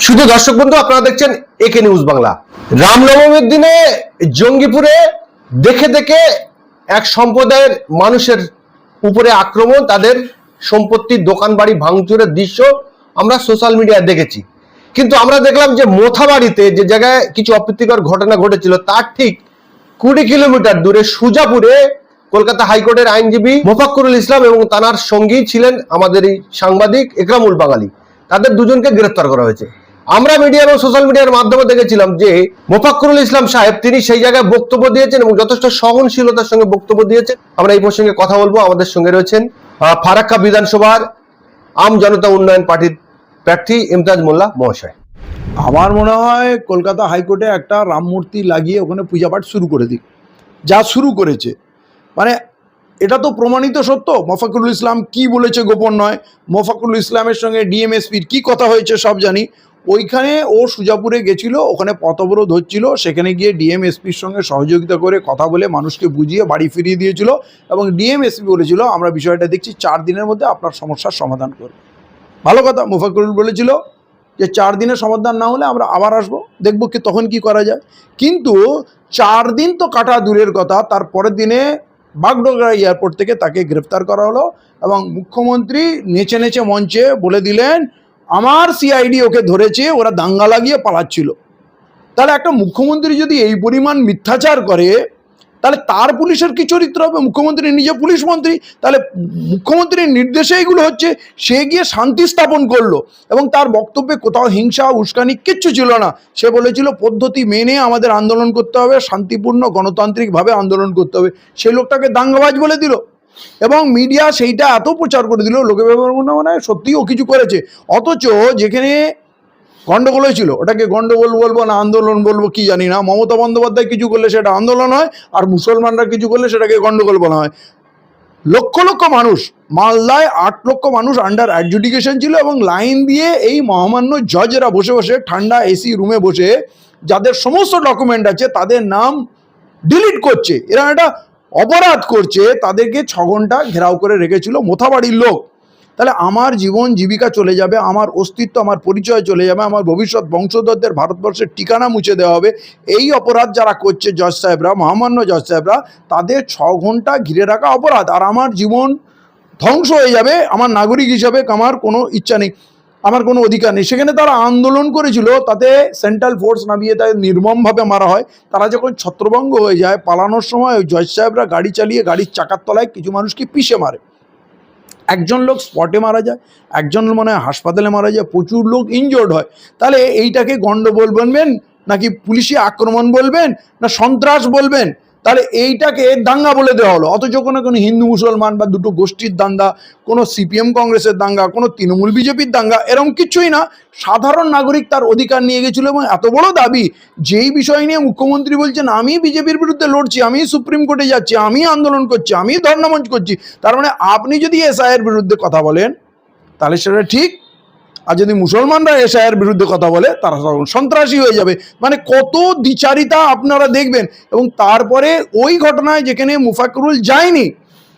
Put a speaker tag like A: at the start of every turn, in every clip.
A: শুধু দর্শক বন্ধু, আপনারা দেখছেন একে নিউজ বাংলা। রামনবমীর দিনে জঙ্গিপুরে দেখে দেখে এক সম্প্রদায়ের মানুষের উপরে আক্রমণ, তাদের সম্পত্তি, দোকান বাড়ি ভাঙচুরের দৃশ্য আমরা সোশ্যাল মিডিয়ায় দেখেছি। কিন্তু আমরা দেখলাম যে মোথাবাড়িতে যে জায়গায় কিছু অপ্রীতিকর ঘটনা ঘটেছিল তার ঠিক 20 কিলোমিটার দূরে সুজাপুরে কলকাতা হাইকোর্টের আইনজীবী মোফাক্কুরুল ইসলাম এবং তার সঙ্গী ছিলেন আমাদের এই সাংবাদিক একরামুল বাঙালি, তাদের দুজনকে গ্রেফতার করা হয়েছে। আমরা মিডিয়া এবং সোশ্যাল মিডিয়ার মাধ্যমে দেখেছিলাম যে মোফাক্কুরুল ইসলাম সাহেব তিনি সেই জায়গায় বক্তব্য দিয়েছেন এবং যথেষ্ট সহনশীলতার সঙ্গে বক্তব্য দিয়েছেন। আমরা এই প্রসঙ্গে কথা বলবো। আমাদের সঙ্গে রয়েছেন ফারাক্কা বিধানসভার আম জনতা উন্নয়ন পার্টির প্রার্থী ইমতাজ মোল্লা মহাশয়।
B: আমার মনে হয় কলকাতা হাইকোর্টে একটা রাম মূর্তি লাগিয়ে ওখানে পূজাপাঠ শুরু করে দিক, যা শুরু করেছে। মানে এটা তো প্রমাণিত সত্য। মোফাক্কুরুল ইসলাম কি বলেছে গোপন নয়। মোফাক্কুরুল ইসলামের সঙ্গে ডিএমএসপির কি কথা হয়েছে সব জানি। ওইখানে ও সুজাপুরে গেছিল, ওখানে পথ অবরোধ হচ্ছিল, সেখানে গিয়ে ডিএমএসপির সঙ্গে সহযোগিতা করে কথা বলে মানুষকে বুঝিয়ে বাড়ি ফিরিয়ে দিয়েছিল এবং ডিএমএসপি বলেছিল আমরা বিষয়টা দেখছি, 4 দিনের মধ্যে আপনার সমস্যার সমাধান করব। ভালো কথা। মোফাক্কুরুল বলেছিল যে 4 দিনের সমাধান না হলে আমরা আবার আসবো, দেখবো কি তখন কি করা যায়। কিন্তু 4 দিন তো কাটা দূরের কথা, তার পরের দিনে বাগডোগরা এয়ারপোর্ট থেকে তাকে গ্রেফতার করা হলো এবং মুখ্যমন্ত্রী নেচে নেচে মঞ্চে বলে দিলেন আমার সিআইডি ওকে ধরেছে, ওরা দাঙ্গা লাগিয়ে পালাচ্ছিল। তাহলে একটা মুখ্যমন্ত্রী যদি এই পরিমাণ মিথ্যাচার করে তাহলে তার পুলিশের কি চরিত্র হবে? মুখ্যমন্ত্রী নিজে পুলিশ মন্ত্রী, তাহলে মুখ্যমন্ত্রীর নির্দেশে এগুলো হচ্ছে। সে গিয়ে শান্তি স্থাপন করলো এবং তার বক্তব্যে কোথাও হিংসা উস্কানি কিচ্ছু ছিল না। সে বলেছিল পদ্ধতি মেনে আমাদের আন্দোলন করতে হবে, শান্তিপূর্ণ গণতান্ত্রিকভাবে আন্দোলন করতে হবে। সেই লোকটাকে দাঙ্গাবাজ বলে দিল এবং মিডিয়া সেইটা এত প্রচার করে দিল, লোকে মনে হয় সত্যিই ও কিছু করেছে। অথচ যেখানে গন্ডগোল হয়েছিল ওটাকে গন্ডগোল বলবো না আন্দোলন বলবো কি জানি না। মমতা বন্দ্যোপাধ্যায় কিছু করলে সেটা আন্দোলন হয়, আর মুসলমানরা কিছু করলে সেটাকে গন্ডগোল বলা হয়। লক্ষ লক্ষ মানুষ, মালদায় 8 লক্ষ মানুষ আন্ডার অ্যাডজুডিকেশন ছিল এবং লাইন দিয়ে এই মহামান্য জজেরা বসে বসে ঠান্ডা এসি রুমে বসে যাদের সমস্ত ডকুমেন্ট আছে তাদের নাম ডিলিট করছে। এরা একটা অপরাধ করছে, তাদেরকে 6 ঘন্টা ঘেরাও করে রেখেছিল মোথাবাড়ির লোক। তাহলে আমার জীবন জীবিকা চলে যাবে, আমার অস্তিত্ব আমার পরিচয় চলে যাবে, আমার ভবিষ্যৎ বংশধরদের ভারতবর্ষের ঠিকানা মুছে দেওয়া হবে। এই অপরাধ যারা করছে জজ সাহেবরা, মহামান্য জজ সাহেবরা, তাদের 6 ঘন্টা ঘিরে রাখা অপরাধ। আর আমার জীবন ধ্বংস হয়ে যাবে, আমার নাগরিক হিসাবে আমার কোনো ইচ্ছা নেই, আমার কোনো অধিকার নেই। সেখানে তারা আন্দোলন করেছিল, তাতে সেন্ট্রাল ফোর্স নামিয়ে তাদের নির্মমভাবে মারা হয়। তারা যখন ছত্রভঙ্গ হয়ে যায় পালানোর সময় ওই জজ সাহেবরা গাড়ি চালিয়ে গাড়ির চাকার তলায় কিছু মানুষকে পিষে মারে। একজন লোক স্পটে মারা যায়, একজন মনে হয় হাসপাতালে মারা যায়, প্রচুর লোক ইনজোর্ড হয়। তাহলে এইটাকে গন্ডগোল বলবেন নাকি পুলিশি আক্রমণ বলবেন না সন্ত্রাস বলবেন? তাহলে এইটাকে দাঙ্গা বলে দেওয়া হলো। অথচ কোনো হিন্দু মুসলমান বা দুটো গোষ্ঠীর দাঙ্গা, কোনো সিপিএম কংগ্রেসের দাঙ্গা, কোনো তৃণমূল বিজেপির দাঙ্গা, এরকম কিছুই না। সাধারণ নাগরিক তার অধিকার নিয়ে গেছিল এবং এত বড় দাবি, যেই বিষয় নিয়ে মুখ্যমন্ত্রী বলছেন আমি বিজেপির বিরুদ্ধে লড়ছি, আমি সুপ্রিম কোর্টে যাচ্ছি, আমি আন্দোলন করছি, আমি ধর্ণামঞ্চ করছি। তার মানে আপনি যদি এসআইয়ের বিরুদ্ধে কথা বলেন তাহলে সেটা ঠিক, আর যদি মুসলমানরা এসআইয়ের বিরুদ্ধে কথা বলে তারা সন্ত্রাসী হয়ে যাবে। মানে কত দ্বিচারিতা আপনারা দেখবেন। এবং তারপরে ওই ঘটনায় যেখানে মোফাক্কুরুল যায়নি,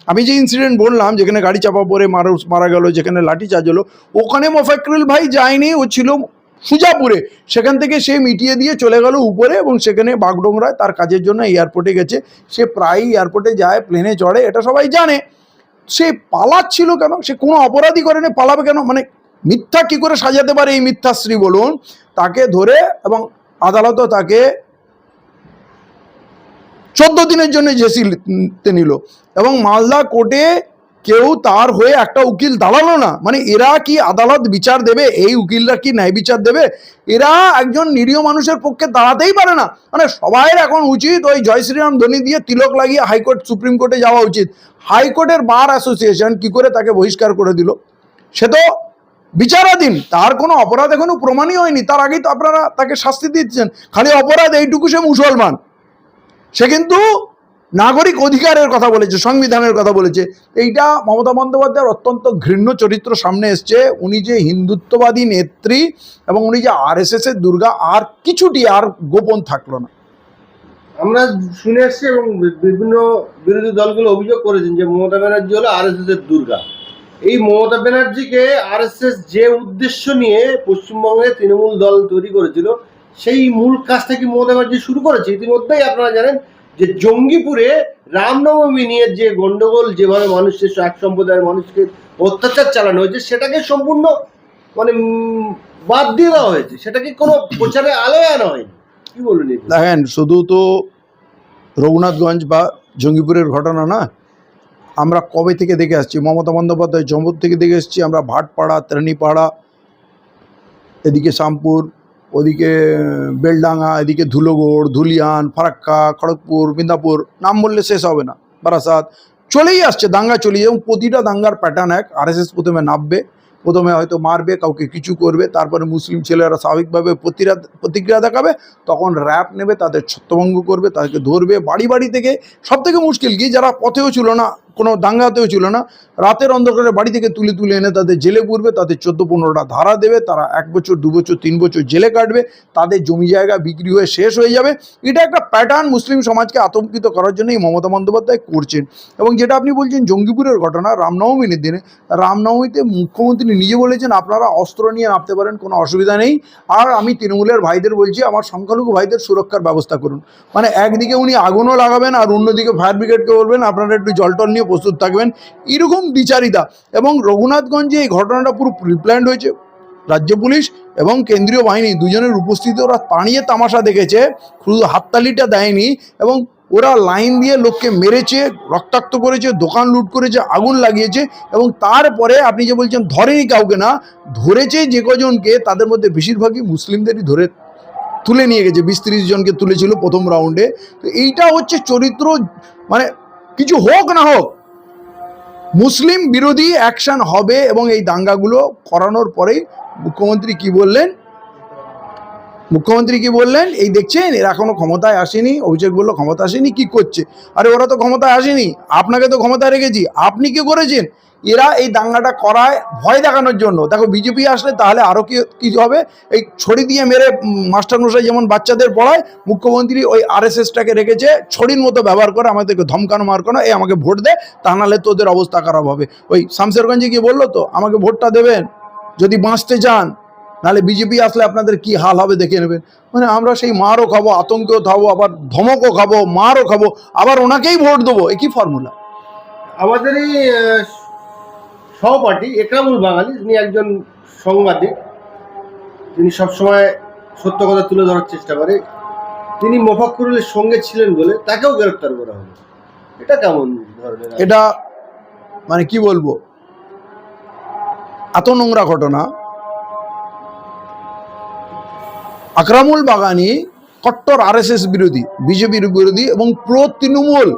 B: আমি যে ইনসিডেন্ট বললাম যেখানে গাড়ি চাপা পড়ে মারা গেল, যেখানে লাঠিচার্জ হলো, ওখানে মোফাক্কুরুল ভাই যায়নি, ও ছিল সুজাপুরে। সেখান থেকে সে মিটিয়ে দিয়ে চলে গেল উপরে এবং সেখানে বাগডোগরায় তার কাজের জন্য এয়ারপোর্টে গেছে। সে প্রায়ই এয়ারপোর্টে যায়, প্লেনে চড়ে, এটা সবাই জানে। সে পালাচ্ছিল কেন? সে কোনো অপরাধী করেনি, পালাবে কেন? মানে মিথ্যা কি করে সাজাতে পারে এই মিথ্যাশ্রী বলুন? তাকে ধরে এবং আদালতও তাকে 14 দিনের জন্য জেসিতে নিল এবং মালদা কোর্টে কেউ তার হয়ে একটা উকিল দাঁড়ালো না। মানে এরা কি আদালত বিচার দেবে? এই উকিলরা কি ন্যায় বিচার দেবে? এরা একজন নিরীহ মানুষের পক্ষে দাঁড়াতেই পারে না। মানে সবাই এখন উচিত ওই জয় শ্রীরাম ধ্বনি দিয়ে তিলক লাগিয়ে হাইকোর্ট সুপ্রিম কোর্টে যাওয়া উচিত। হাইকোর্টের বার অ্যাসোসিয়েশন কি করে তাকে বহিষ্কার করে দিল? সে তো বিচারাধীন, তার কোনো অপরাধ এখনো প্রমাণই হয়নি, তার আগেই তো আপনারা তাকে শাস্তি দিচ্ছেন। খালি অপরাধ এইটুকু সে মুসলমান, সে কিন্তু নাগরিক অধিকারের কথা বলেছে, সংবিধানের কথা বলেছে। এইটা মমতা বন্দ্যোপাধ্যায়ের অত্যন্ত ঘৃণ্য চরিত্র সামনে এসছে। উনি যে হিন্দুত্ববাদী নেত্রী এবং উনি যে আরএসএস এর দুর্গা, আর কিছুটি আর গোপন থাকলো না।
A: আমরা শুনে এসছি এবং বিভিন্ন বিরোধী দলগুলো অভিযোগ করেছেন যে মমতা ব্যানার্জি হলো আরএসএস এর দুর্গা। এই মমতা ব্যানার্জিকে আরএসএস যে উদ্দেশ্য নিয়ে পশ্চিমবঙ্গে তৃণমূল দল তৈরি করেছিল, সেই মূল কাজটা কি মমতা ব্যানার্জি শুরু করেছে? ইতিমধ্যেই আপনারা জানেন যে জঙ্গিপুরে রামনবমী নিয়ে যে গন্ডগোল, যেভাবে মানুষের এক সম্প্রদায়ের মানুষকে অত্যাচার চালানো হয়েছে, সেটাকে সম্পূর্ণ মানে বাদ দিয়ে দেওয়া হয়েছে, সেটাকে কোনো প্রচারে আলোয় আনা হয়নি। কি বলুন?
B: দেখেন, শুধু তো রঘুনাথগঞ্জ বা জঙ্গিপুরের ঘটনা না, আমরা কবে থেকে দেখে আসছি, মমতা বন্দ্যোপাধ্যায় জম্মু থেকে দেখে এসেছি আমরা, ভাটপাড়া, ত্রাণীপাড়া, এদিকে শামপুর, ওদিকে বেলডাঙ্গা, এদিকে ধুলোগড়, ধুলিয়ান, ফারাক্কা, খড়গপুর, মিদনাপুর, নাম বললে শেষ হবে না, বারাসাত, চলেই আসছে দাঙ্গা চলেই, এবং প্রতিটা দাঙ্গার প্যাটার্ন এক। আরএসএস প্রথমে নামবে, প্রথমে হয়তো মারবে, কাউকে কিছু করবে, তারপরে মুসলিম ছেলেরা স্বাভাবিকভাবে প্রতিক্রিয়া দেখাবে, তখন র্যাপ নেবে, তাদের ছত্রভঙ্গ করবে, তাদেরকে ধরবে বাড়ি বাড়ি থেকে। সব থেকে মুশকিল কি, যারা পথেও ছিল না, কোনো দাঙ্গাতেও ছিল না, রাতের অন্ধকারে বাড়ি থেকে তুলে তুলে এনে তাদের জেলে পুরবে, তাদের 14-15টা ধারা দেবে, তারা 1 বছর 2 বছর 3 বছর জেলে কাটবে, তাদের জমি জায়গা বিক্রি হয়ে শেষ হয়ে যাবে। এটা একটা প্যাটার্ন মুসলিম সমাজকে আতঙ্কিত করার জন্যই মমতা বন্দ্যোপাধ্যায় করছেন। এবং যেটা আপনি বলছেন জঙ্গিপুরের ঘটনা, রামনবমীর দিনে, রামনবমীতে মুখ্যমন্ত্রী নিজে বলেছেন আপনারা অস্ত্র নিয়ে নামতে পারেন, কোনো অসুবিধা নেই, আর আমি তৃণমূলের ভাইদের বলছি আমার সংখ্যালঘু ভাইদের সুরক্ষার ব্যবস্থা করুন। মানে একদিকে উনি আগুনও লাগাবেন আর অন্যদিকে ফায়ার ব্রিগেডকে বলবেন আপনারা একটু জল টল নিয়ে প্রস্তুত থাকবেন, এরকম বিচারিতা। এবং রঘুনাথগঞ্জে এই ঘটনাটা পুরো প্রিপ্ল্যান্ড হয়েছে, রাজ্য পুলিশ এবং কেন্দ্রীয় বাহিনী দুজনের উপস্থিতি, ওরা তাড়িয়ে তামাশা দেখেছে, শুধু হাততালিটা দেয়নি, এবং ওরা লাইন দিয়ে লোককে মেরেছে, রক্তাক্ত করেছে, দোকান লুট করেছে, আগুন লাগিয়েছে, এবং তারপরে আপনি যে বলছেন ধরেনি কাউকে, না ধরেছে যে কজনকে, তাদের মধ্যে বেশিরভাগই মুসলিমদেরই ধরে তুলে নিয়ে গেছে, 20-30 জনকে তুলেছিল প্রথম রাউন্ডে। তো এইটা হচ্ছে চরিত্র, মানে কিছু হোক না হোক মুসলিম বিরোধী অ্যাকশন হবে। এবং এই দাঙ্গাগুলো করানোর পরেই মুখ্যমন্ত্রী কি বললেন, এই দেখছেন এরা এখনো ক্ষমতায় আসেনি, অভিষেক বললো ক্ষমতা আসেনি, কি করছে? আরে ওরা তো ক্ষমতায় আসেনি, আপনাকে তো ক্ষমতায় রেখেছি, আপনি কি করেছেন? এরা এই দাঙ্গাটা করায় ভয় দেখানোর জন্য। দেখো বিজেপি আসলে তাহলে আরও কি হবে, এই ছড়ি দিয়ে মেরে মাস্টারমশাই যেমন বাচ্চাদের পড়ায়, মুখ্যমন্ত্রী ওই আরএসএসটাকে রেখেছে ছড়ির মতো ব্যবহার করে আমাদেরকে ধমকানো মারকানো, এই আমাকে ভোট দে, তা নাহলে তোদের অবস্থা খারাপ হবে। ওই শামশেরগঞ্জে গিয়ে বললো তো আমাকে ভোটটা দেবেন যদি বাঁচতে চান, নাহলে বিজেপি আসলে আপনাদের কি হাল হবে দেখে নেবেন। মানে আমরা সেই মারও খাবো, আতঙ্কেও খাবো, আবার ধমকও খাবো, মারও খাবো, আবার ওনাকেই ভোট দেবো, এ কি ফর্মুলা?
A: আমাদের এই সহপাঠী একরামুল বাঙালি, তিনি একজন সাংবাদিক, তিনি সবসময় সত্য কথা তুলে ধরার চেষ্টা করে, তিনি মোফাক্কুরুলের সঙ্গে ছিলেন বলে তাকেও গ্রেফতার করা হলো। এটা কেমন ধরনের?
B: এটা মানে কি বলবো, এত নোংরা ঘটনা। আকরামুল বাগানি কট্টর আরএসএস বিরোধী, বিজেপির বিরোধী এবং প্রো তৃণমূল,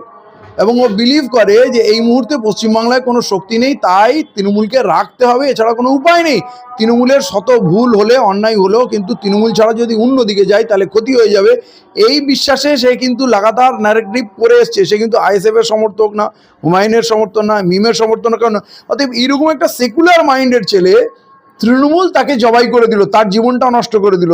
B: এবং ও বিলিভ করে যে এই মুহূর্তে পশ্চিমবাংলায় কোনো শক্তি নেই, তাই তৃণমূলকে রাখতে হবে, এছাড়া কোনো উপায় নেই। তৃণমূলের শত ভুল হলে, অন্যায় হলেও কিন্তু তৃণমূল ছাড়া যদি অন্যদিকে যায় তাহলে ক্ষতি হয়ে যাবে, এই বিশ্বাসে সে কিন্তু লাগাতার ন্যারেটিভ করে এসছে। সে কিন্তু আইএসএফের সমর্থক না, হুমায়ুনের সমর্থন না, মিমের সমর্থন না। অতএব এইরকম একটা সেকুলার মাইন্ডের ছেলে, তৃণমূল তাকে জবাই করে দিল, তার জীবনটা নষ্ট করে দিল,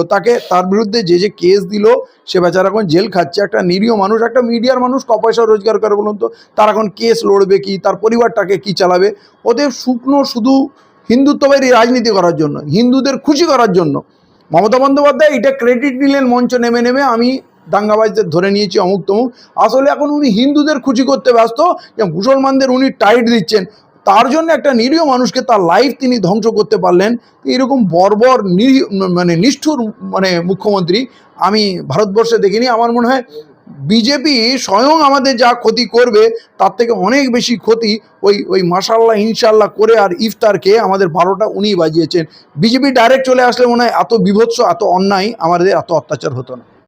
B: তার বিরুদ্ধে যে কেস দিল, সে বেচারা এখন জেল খাচ্ছে। একটা নিরীহ মানুষ, একটা মিডিয়ার মানুষ, ক পয়সা রোজগার করে বলুন তো, তার এখন কেস লড়বে কি, তার পরিবারটাকে কি চালাবে? ওদের শুকনো শুধু হিন্দুত্ববাদী রাজনীতি করার জন্য, হিন্দুদের খুশি করার জন্য মমতা বন্দ্যোপাধ্যায় এটা ক্রেডিট নিলেন মঞ্চ নেমে নেমে, আমি দাঙ্গাবাজদের ধরে নিয়েছি অমুক তমুক। আসলে এখন উনি হিন্দুদের খুশি করতে ব্যস্ত, যে মুসলমানদের উনি টাইট দিচ্ছেন, তার জন্য একটা নিরীহ মানুষকে তার লাইফ তিনি ধ্বংস করতে পারলেন। এরকম বর্বর নিষ্ঠুর মুখ্যমন্ত্রী আমি ভারতবর্ষে দেখিনি। আমার মনে হয় বিজেপি স্বয়ং আমাদের যা ক্ষতি করবে তার থেকে অনেক বেশি ক্ষতি ওই মাশাল্লাহ ইনশাল্লাহ করে আর ইফতারকে আমাদের 12টা উনি বাজিয়েছেন। বিজেপি ডাইরেক্ট চলে আসলে মনে হয় এত বিভৎস, এত অন্যায়, আমাদের এত অত্যাচার হতো না।